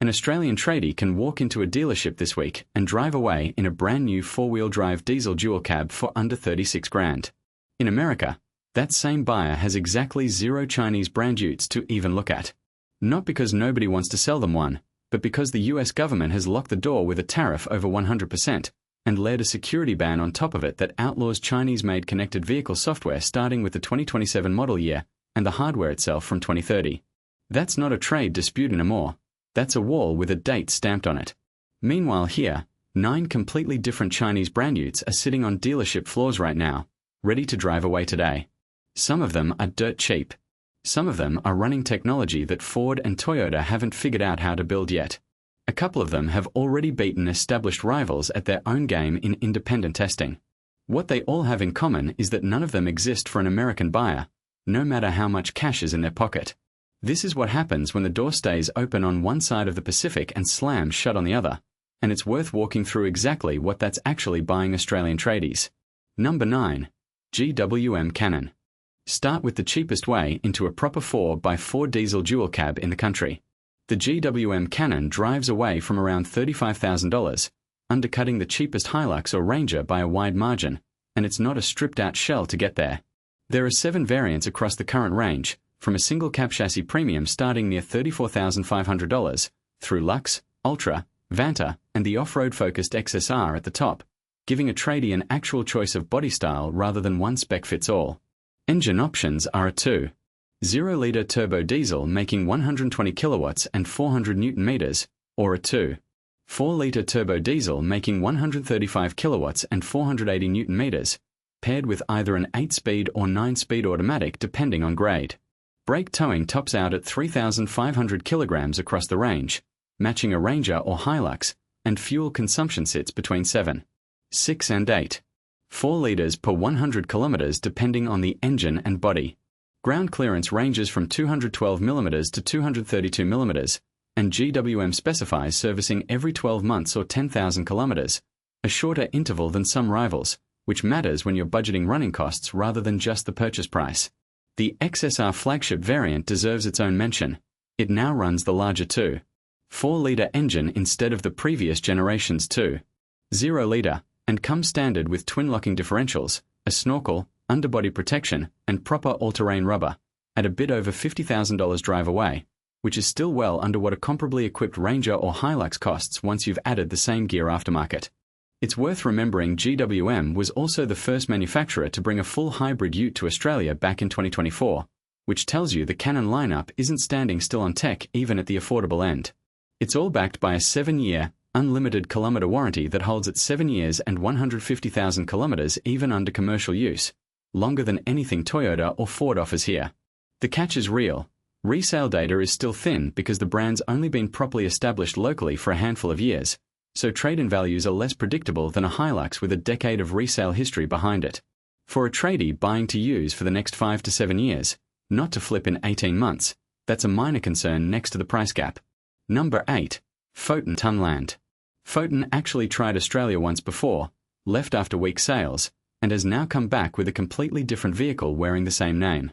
An Australian tradie can walk into a dealership this week and drive away in a brand new four-wheel drive diesel dual cab for under 36 grand. In America, that same buyer has exactly 0 Chinese brand Utes to even look at. Not because nobody wants to sell them one, but because the US government has locked the door with a tariff over 100% and layered a security ban on top of it that outlaws Chinese-made connected vehicle software starting with the 2027 model year and the hardware itself from 2030. That's not a trade dispute anymore. That's a wall with a date stamped on it. Meanwhile here, 9 completely different Chinese brand Utes are sitting on dealership floors right now, ready to drive away today. Some of them are dirt cheap. Some of them are running technology that Ford and Toyota haven't figured out how to build yet. A couple of them have already beaten established rivals at their own game in independent testing. What they all have in common is that none of them exist for an American buyer, no matter how much cash is in their pocket. This is what happens when the door stays open on one side of the Pacific and slams shut on the other, and it's worth walking through exactly what that's actually buying Australian tradies. Number 9. GWM Cannon. Start with the cheapest way into a proper 4x4 diesel dual cab in the country. The GWM Cannon drives away from around $35,000, undercutting the cheapest Hilux or Ranger by a wide margin, and it's not a stripped-out shell to get there. There are 7 variants across the current range, from a single cab chassis premium starting near $34,500, through Luxe, Ultra, Vanta, and the off-road focused XSR at the top, giving a tradie an actual choice of body style rather than one spec fits all. Engine options are a 2.0-liter turbo diesel making 120 kilowatts and 400 newton meters, or a 2.4-liter turbo diesel making 135 kilowatts and 480 newton meters, paired with either an 8-speed or 9-speed automatic depending on grade. Brake towing tops out at 3,500 kilograms across the range, matching a Ranger or Hilux, and fuel consumption sits between 7, 6 and 8.4 liters per 100 kilometers depending on the engine and body. Ground clearance ranges from 212 mm to 232 mm, and GWM specifies servicing every 12 months or 10,000 kilometers, a shorter interval than some rivals, which matters when you're budgeting running costs rather than just the purchase price. The XSR flagship variant deserves its own mention. It now runs the larger 2.4-liter engine instead of the previous generation's 2.0-liter, and comes standard with twin-locking differentials, a snorkel, underbody protection, and proper all-terrain rubber, at a bit over $50,000 drive away, which is still well under what a comparably equipped Ranger or Hilux costs once you've added the same gear aftermarket. It's worth remembering GWM was also the first manufacturer to bring a full hybrid Ute to Australia back in 2024, which tells you the Cannon lineup isn't standing still on tech even at the affordable end. It's all backed by a 7-year, unlimited kilometer warranty that holds at 7 years and 150,000 kilometers even under commercial use, longer than anything Toyota or Ford offers here. The catch is real. Resale data is still thin because the brand's only been properly established locally for a handful of years, so trade-in values are less predictable than a Hilux with a decade of resale history behind it. For a tradie buying to use for the next 5 to 7 years, not to flip in 18 months, that's a minor concern next to the price gap. Number 8. Photon Tunland. Photon actually tried Australia once before, left after weak sales, and has now come back with a completely different vehicle wearing the same name.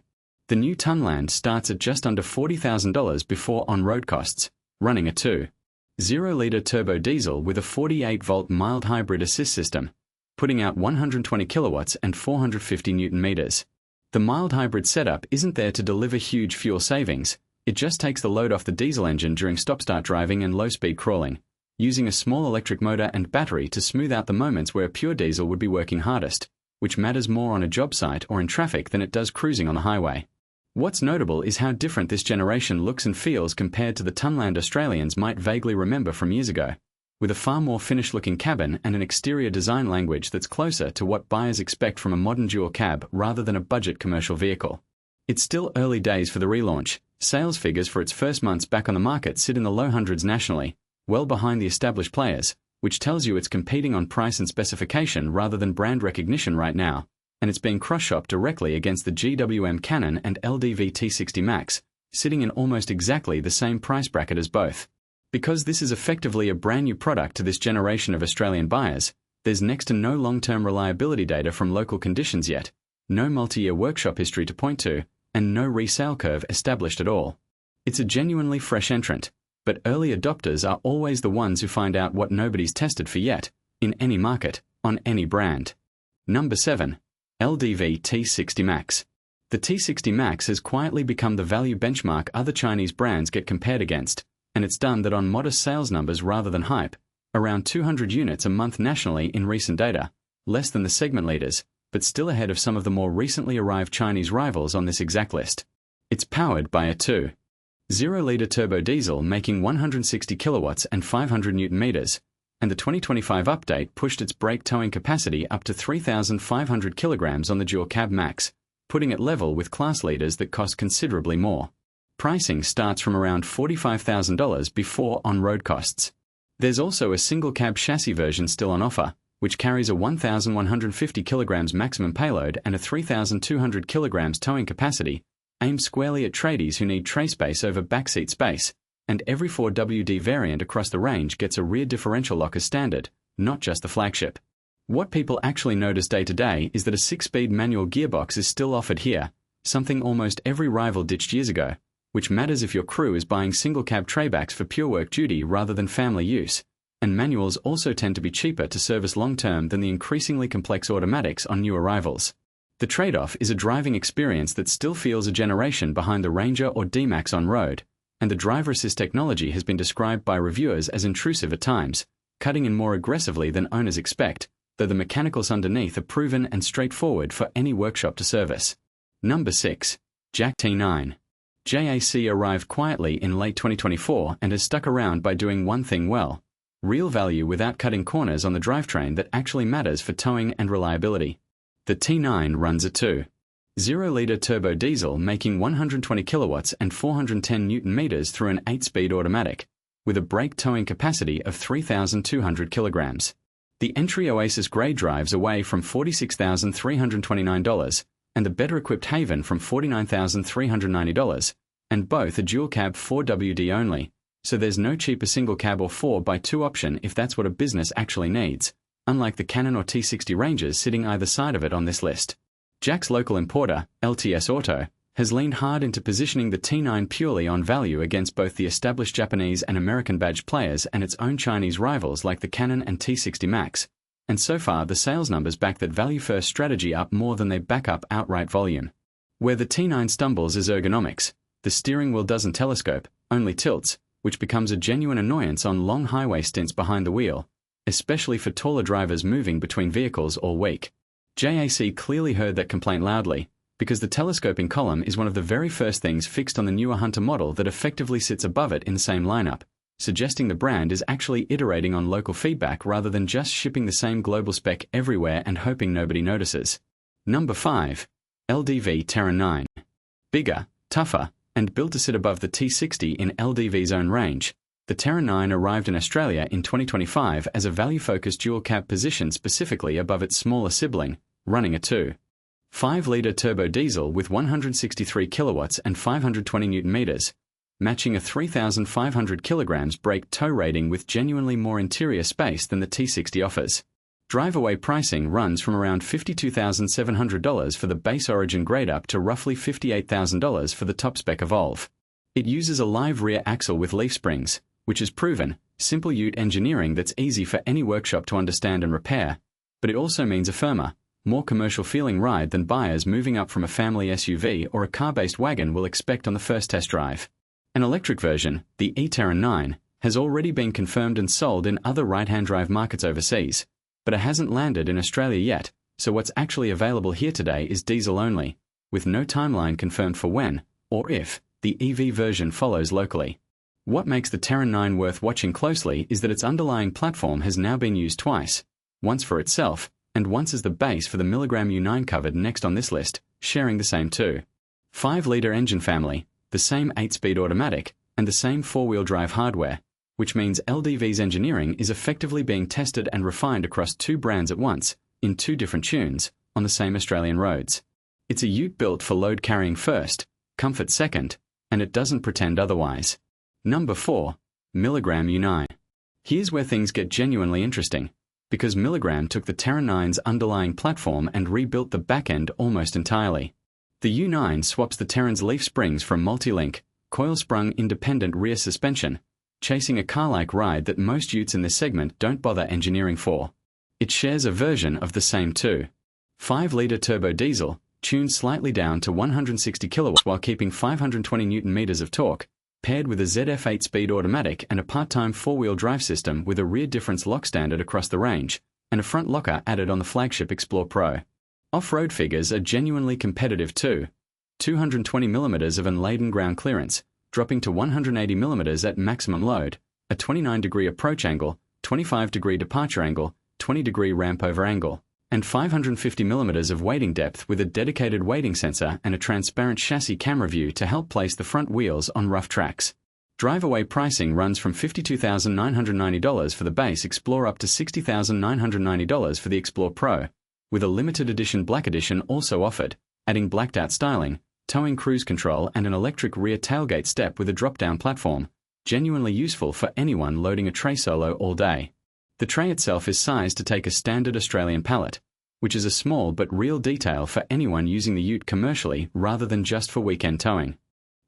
The new Tunland starts at just under $40,000 before on-road costs, running a 2.0-liter turbo diesel with a 48-volt mild hybrid assist system, putting out 120 kilowatts and 450 newton meters. The mild hybrid setup isn't there to deliver huge fuel savings, it just takes the load off the diesel engine during stop-start driving and low-speed crawling, using a small electric motor and battery to smooth out the moments where a pure diesel would be working hardest, which matters more on a job site or in traffic than it does cruising on the highway. What's notable is how different this generation looks and feels compared to the Tunland Australians might vaguely remember from years ago, with a far more finished-looking cabin and an exterior design language that's closer to what buyers expect from a modern dual cab rather than a budget commercial vehicle. It's still early days for the relaunch. Sales figures for its first months back on the market sit in the low hundreds nationally, well behind the established players, which tells you it's competing on price and specification rather than brand recognition right now, and it's being cross-shopped directly against the GWM Cannon and LDV T60 Max, sitting in almost exactly the same price bracket as both. Because this is effectively a brand new product to this generation of Australian buyers, there's next to no long-term reliability data from local conditions yet, no multi-year workshop history to point to, and no resale curve established at all. It's a genuinely fresh entrant, But early adopters are always the ones who find out what nobody's tested for yet, in any market, on any brand. Number 7. LDV T60 Max. The T60 Max has quietly become the value benchmark other Chinese brands get compared against, and it's done that on modest sales numbers rather than hype, around 200 units a month nationally in recent data, less than the segment leaders, but still ahead of some of the more recently arrived Chinese rivals on this exact list. It's powered by a 2.0-liter turbo diesel making 160 kilowatts and 500 newton meters, and the 2025 update pushed its brake towing capacity up to 3,500 kilograms on the dual cab Max, putting it level with class leaders that cost considerably more. Pricing starts from around $45,000 before on-road costs. There's also a single cab chassis version still on offer, which carries a 1,150 kilograms maximum payload and a 3,200 kilograms towing capacity, aimed squarely at tradies who need tray space over backseat space, and every 4WD variant across the range gets a rear differential lock as standard, not just the flagship. What people actually notice day to day is that a 6-speed manual gearbox is still offered here, something almost every rival ditched years ago, which matters if your crew is buying single-cab traybacks for pure work duty rather than family use, and manuals also tend to be cheaper to service long-term than the increasingly complex automatics on new arrivals. The trade-off is a driving experience that still feels a generation behind the Ranger or D-Max on road, and the driver assist technology has been described by reviewers as intrusive at times, cutting in more aggressively than owners expect, though the mechanicals underneath are proven and straightforward for any workshop to service. Number 6. JAC T9. JAC arrived quietly in late 2024 and has stuck around by doing one thing well: real value without cutting corners on the drivetrain that actually matters for towing and reliability. The T9 runs a 2.0-liter turbo diesel making 120 kilowatts and 410 newton meters through an 8-speed automatic, with a brake towing capacity of 3,200 kilograms. The entry Oasis Grey drives away from $46,329, and the better-equipped Haven from $49,390, and both are dual-cab 4WD only, so there's no cheaper single-cab or 4x2 option if that's what a business actually needs, unlike the Canon or T60 Rangers sitting either side of it on this list. JAC's local importer, LTS Auto, has leaned hard into positioning the T9 purely on value against both the established Japanese and American badge players and its own Chinese rivals like the Canon and T60 Max, and so far the sales numbers back that value-first strategy up more than they back up outright volume. Where the T9 stumbles is ergonomics. The steering wheel doesn't telescope, only tilts, which becomes a genuine annoyance on long highway stints behind the wheel, especially for taller drivers moving between vehicles all week. JAC clearly heard that complaint loudly, because the telescoping column is one of the very first things fixed on the newer Hunter model that effectively sits above it in the same lineup, suggesting the brand is actually iterating on local feedback rather than just shipping the same global spec everywhere and hoping nobody notices. Number 5. LDV Terra 9. Bigger, tougher, and built to sit above the T60 in LDV's own range, the Terra 9 arrived in Australia in 2025 as a value-focused dual-cab position specifically above its smaller sibling, running a 2.5-liter turbo diesel with 163 kilowatts and 520 newton meters, matching a 3,500 kilograms brake tow rating with genuinely more interior space than the T60 offers. Drive-away pricing runs from around $52,700 for the base Origin grade up to roughly $58,000 for the top-spec Evolve. It uses a live rear axle with leaf springs, which is proven, simple Ute engineering that's easy for any workshop to understand and repair, but it also means a firmer, more commercial-feeling ride than buyers moving up from a family SUV or a car-based wagon will expect on the first test drive. An electric version, the e-Terra 9, has already been confirmed and sold in other right-hand drive markets overseas, but it hasn't landed in Australia yet, so what's actually available here today is diesel only, with no timeline confirmed for when, or if, the EV version follows locally. What makes the Terra 9 worth watching closely is that its underlying platform has now been used twice, once for itself, and once as the base for the Milligram U9 covered next on this list, sharing the same 2.5-liter engine family, the same 8-speed automatic, and the same 4-wheel drive hardware, which means LDV's engineering is effectively being tested and refined across two brands at once, in two different tunes, on the same Australian roads. It's a Ute built for load carrying first, comfort second, and it doesn't pretend otherwise. Number 4. Milligram U9. Here's where things get genuinely interesting, because Milligram took the Terra 9's underlying platform and rebuilt the back end almost entirely. The U9 swaps the Terran's leaf springs for a multi-link, coil-sprung independent rear suspension, chasing a car-like ride that most Utes in this segment don't bother engineering for. It shares a version of the same 2.5-litre turbo diesel, tuned slightly down to 160 kilowatts while keeping 520 Nm of torque, paired with a ZF 8-speed automatic and a part-time four-wheel drive system with a rear difference lock standard across the range, and a front locker added on the flagship Explore Pro. Off-road figures are genuinely competitive too. 220 mm of unladen ground clearance, dropping to 180 mm at maximum load, a 29-degree approach angle, 25-degree departure angle, 20-degree ramp over angle, and 550 mm of weighting depth with a dedicated weighting sensor and a transparent chassis camera view to help place the front wheels on rough tracks. Drive-away pricing runs from $52,990 for the base Explore up to $60,990 for the Explore Pro, with a limited edition Black Edition also offered, adding blacked-out styling, towing cruise control and an electric rear tailgate step with a drop-down platform, genuinely useful for anyone loading a tray solo all day. The tray itself is sized to take a standard Australian pallet, which is a small but real detail for anyone using the Ute commercially rather than just for weekend towing.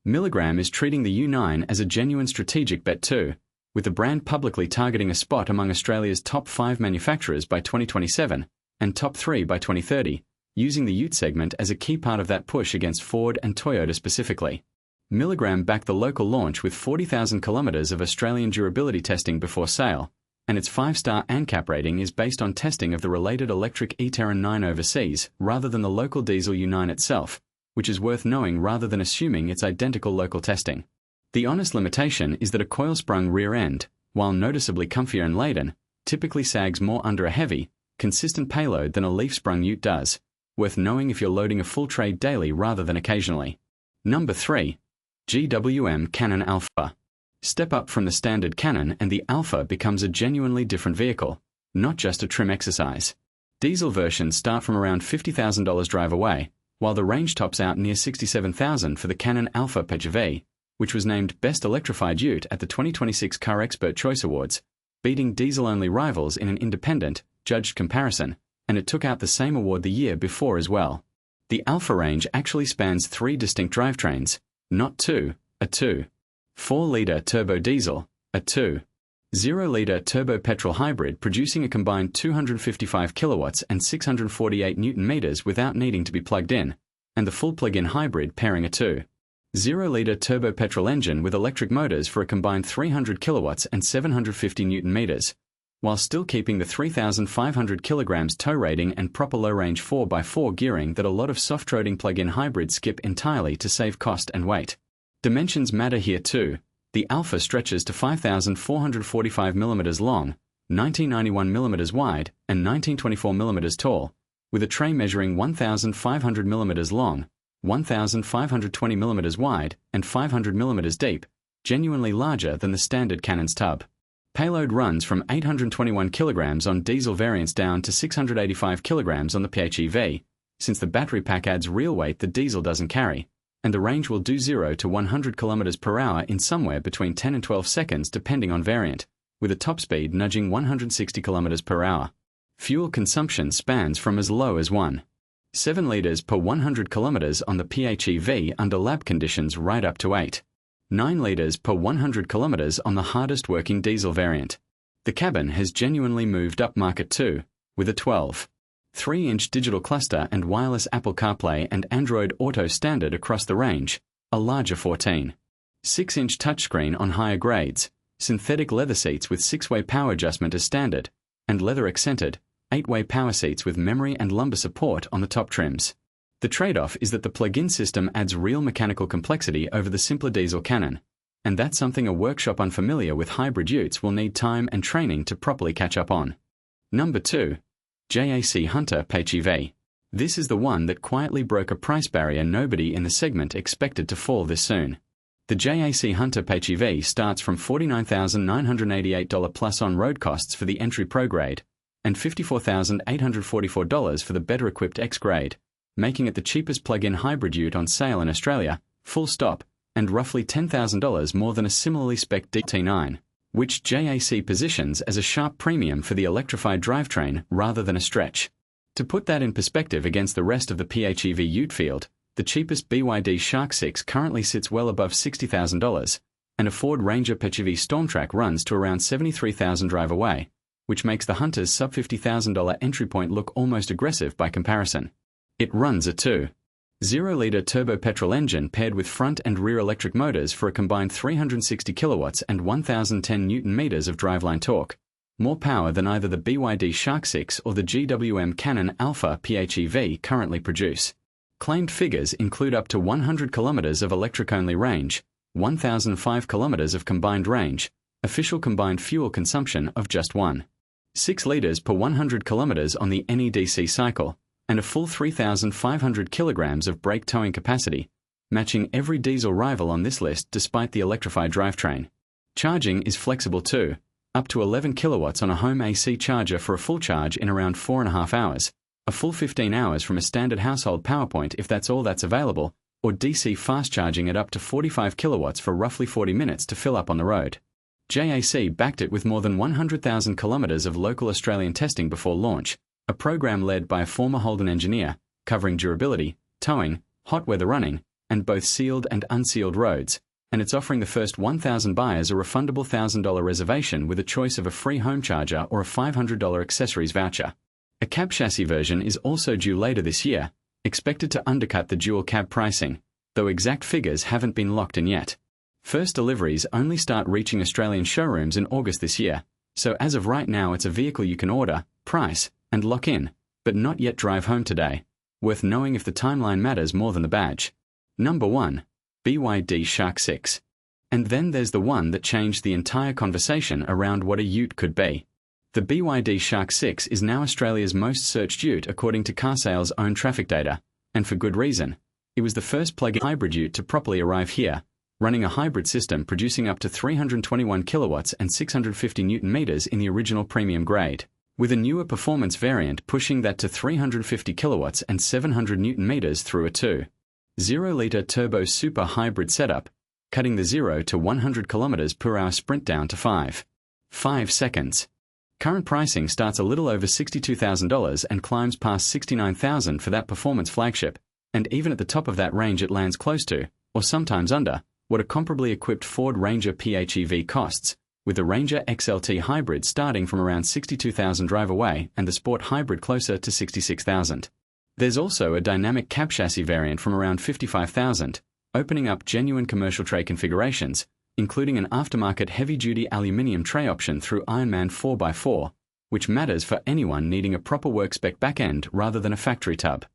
Milligram is treating the U9 as a genuine strategic bet too, with the brand publicly targeting a spot among Australia's top 5 manufacturers by 2027 and top 3 by 2030, using the Ute segment as a key part of that push against Ford and Toyota specifically. Milligram backed the local launch with 40,000 kilometres of Australian durability testing before sale, and its 5-star ANCAP rating is based on testing of the related electric e-Terran 9 overseas rather than the local diesel U9 itself, which is worth knowing rather than assuming it's identical local testing. The honest limitation is that a coil-sprung rear end, while noticeably comfier and laden, typically sags more under a heavy, consistent payload than a leaf-sprung Ute does, worth knowing if you're loading a full tray daily rather than occasionally. Number 3. GWM Cannon Alpha. Step up from the standard Cannon and the Alpha becomes a genuinely different vehicle, not just a trim exercise. Diesel versions start from around $50,000 drive away, while the range tops out near $67,000 for the Cannon Alpha PHEV, which was named Best Electrified Ute at the 2026 Car Expert Choice Awards, beating diesel-only rivals in an independent, judged comparison, and it took out the same award the year before as well. The Alpha range actually spans 3 distinct drivetrains, not 2, a 2.4-litre turbo diesel, a 2.0-litre turbo petrol hybrid producing a combined 255 kilowatts and 648 Nm without needing to be plugged in, and the full plug-in hybrid pairing a 2.0-litre turbo petrol engine with electric motors for a combined 300 kilowatts and 750 Nm, while still keeping the 3,500 kilograms tow rating and proper low-range 4x4 gearing that a lot of soft-roading plug-in hybrids skip entirely to save cost and weight. Dimensions matter here too. The Alpha stretches to 5,445 mm long, 1991 mm wide, and 1924 mm tall, with a tray measuring 1,500 mm long, 1,520 mm wide, and 500 mm deep, genuinely larger than the standard Cannon's tub. Payload runs from 821 kilograms on diesel variants down to 685 kilograms on the PHEV, since the battery pack adds real weight the diesel doesn't carry, and the range will do 0 to 100 km per hour in somewhere between 10 and 12 seconds depending on variant, with a top speed nudging 160 km per hour. Fuel consumption spans from as low as 1.7 litres per 100 km on the PHEV under lab conditions right up to 8.9 litres per 100 km on the hardest working diesel variant. The cabin has genuinely moved up market too, with a 12.3-inch digital cluster and wireless Apple CarPlay and Android Auto standard across the range, a larger 14.6-inch touchscreen on higher grades, synthetic leather seats with 6-way power adjustment as standard, and leather-accented, 8-way power seats with memory and lumbar support on the top trims. The trade-off is that the plug-in system adds real mechanical complexity over the simpler diesel Cannon, and that's something a workshop unfamiliar with hybrid Utes will need time and training to properly catch up on. Number 2. JAC Hunter PHEV. This is the one that quietly broke a price barrier nobody in the segment expected to fall this soon. The JAC Hunter PHEV starts from $49,988 plus on-road costs for the entry Pro grade, and $54,844 for the better-equipped X grade, making it the cheapest plug-in hybrid Ute on sale in Australia, full stop, and roughly $10,000 more than a similarly spec'd DT9, which JAC positions as a sharp premium for the electrified drivetrain rather than a stretch. To put that in perspective against the rest of the PHEV Ute field, the cheapest BYD Shark 6 currently sits well above $60,000, and a Ford Ranger PHEV Stormtrack runs to around $73,000 drive away, which makes the Hunter's sub-$50,000 entry point look almost aggressive by comparison. It runs a 2.0-liter turbo petrol engine paired with front and rear electric motors for a combined 360 kilowatts and 1,010 newton-meters of driveline torque, more power than either the BYD Shark 6 or the GWM Cannon Alpha PHEV currently produce. Claimed figures include up to 100 kilometers of electric-only range, 1,005 kilometers of combined range, official combined fuel consumption of just 1.6 liters per 100 kilometers on the NEDC cycle, and a full 3,500 kilograms of brake towing capacity, matching every diesel rival on this list despite the electrified drivetrain. Charging is flexible too, up to 11 kilowatts on a home AC charger for a full charge in around 4.5 hours, a full 15 hours from a standard household power point if that's all that's available, or DC fast charging at up to 45 kilowatts for roughly 40 minutes to fill up on the road. JAC backed it with more than 100,000 kilometers of local Australian testing before launch, a program led by a former Holden engineer, covering durability, towing, hot weather running, and both sealed and unsealed roads, and it's offering the first 1,000 buyers a refundable $1,000 reservation with a choice of a free home charger or a $500 accessories voucher. A cab chassis version is also due later this year, expected to undercut the dual cab pricing, though exact figures haven't been locked in yet. First deliveries only start reaching Australian showrooms in August this year, so as of right now it's a vehicle you can order, price, and lock in, but not yet drive home today. Worth knowing if the timeline matters more than the badge. Number 1. BYD Shark 6. And then there's the one that changed the entire conversation around what a ute could be. The BYD Shark 6 is now Australia's most searched ute according to carsales' own traffic data, and for good reason. It was the first plug-in hybrid ute to properly arrive here, running a hybrid system producing up to 321 kilowatts and 650 newton-meters in the original premium grade, with a newer performance variant pushing that to 350 kilowatts and 700 newton-meters through a 2.0-liter turbo super hybrid setup, cutting the 0 to 100 kilometers per hour sprint down to 5 seconds. Current pricing starts a little over $62,000 and climbs past $69,000 for that performance flagship, and even at the top of that range it lands close to, or sometimes under, what a comparably equipped Ford Ranger PHEV costs, with the Ranger XLT Hybrid starting from around $62,000 drive away and the Sport Hybrid closer to $66,000. There's also a dynamic cab chassis variant from around $55,000, opening up genuine commercial tray configurations, including an aftermarket heavy-duty aluminium tray option through Ironman 4x4, which matters for anyone needing a proper work-spec back-end rather than a factory tub.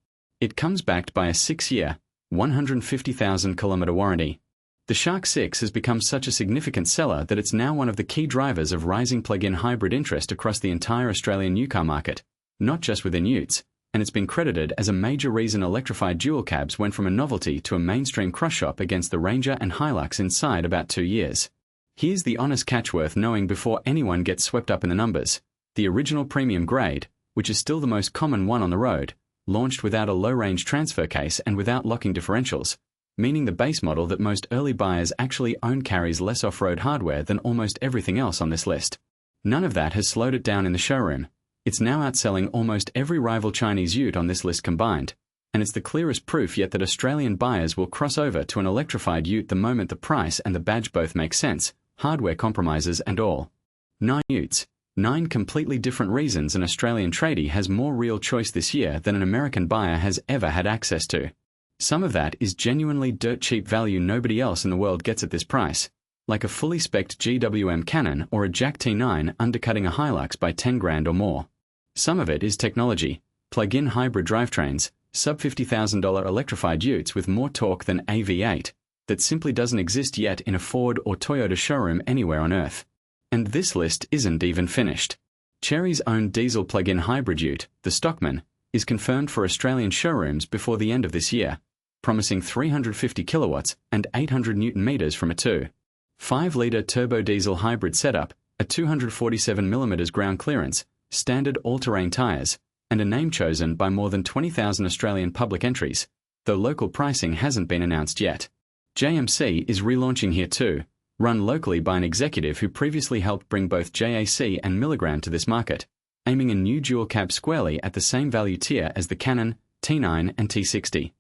It comes backed by a 6-year, 150,000-kilometer warranty. The Shark 6 has become such a significant seller that it's now one of the key drivers of rising plug-in hybrid interest across the entire Australian new car market, not just within utes, and it's been credited as a major reason electrified dual cabs went from a novelty to a mainstream crush shop against the Ranger and Hilux inside about 2 years. Here's the honest catch worth knowing before anyone gets swept up in the numbers. The original premium grade, which is still the most common one on the road, launched without a low-range transfer case and without locking differentials, meaning the base model that most early buyers actually own carries less off-road hardware than almost everything else on this list. None of that has slowed it down in the showroom. It's now outselling almost every rival Chinese ute on this list combined, and it's the clearest proof yet that Australian buyers will cross over to an electrified ute the moment the price and the badge both make sense, hardware compromises and all. 9 utes. 9 completely different reasons an Australian tradie has more real choice this year than an American buyer has ever had access to. Some of that is genuinely dirt cheap value nobody else in the world gets at this price, like a fully spec'd GWM Cannon or a Jack T9 undercutting a Hilux by 10 grand or more. Some of it is technology, plug-in hybrid drivetrains, sub-$50,000 electrified utes with more torque than a V8, that simply doesn't exist yet in a Ford or Toyota showroom anywhere on Earth. And this list isn't even finished. Chery's own diesel plug-in hybrid ute, the Stockman, is confirmed for Australian showrooms before the end of this year, promising 350 kilowatts and 800 newton-meters from a 2.5-liter turbo diesel hybrid setup, a 247mm ground clearance, standard all-terrain tyres, and a name chosen by more than 20,000 Australian public entries, though local pricing hasn't been announced yet. JMC is relaunching here too, run locally by an executive who previously helped bring both JAC and Milligram to this market, aiming a new dual cab squarely at the same value tier as the Cannon, T9 and T60.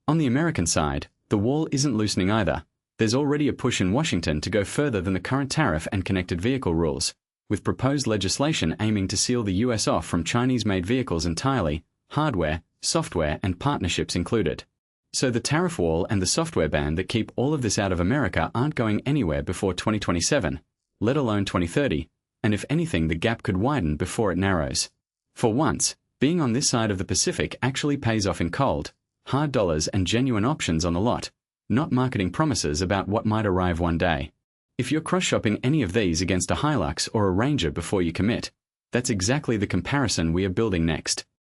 On the American side, the wall isn't loosening either. There's already a push in Washington to go further than the current tariff and connected vehicle rules, with proposed legislation aiming to seal the US off from Chinese-made vehicles entirely, hardware, software, and partnerships included. So the tariff wall and the software ban that keep all of this out of America aren't going anywhere before 2027, let alone 2030, and if anything, the gap could widen before it narrows. For once, being on this side of the Pacific actually pays off in cold, hard dollars and genuine options on the lot, not marketing promises about what might arrive one day. If you're cross-shopping any of these against a Hilux or a Ranger before you commit, that's exactly the comparison we are building next.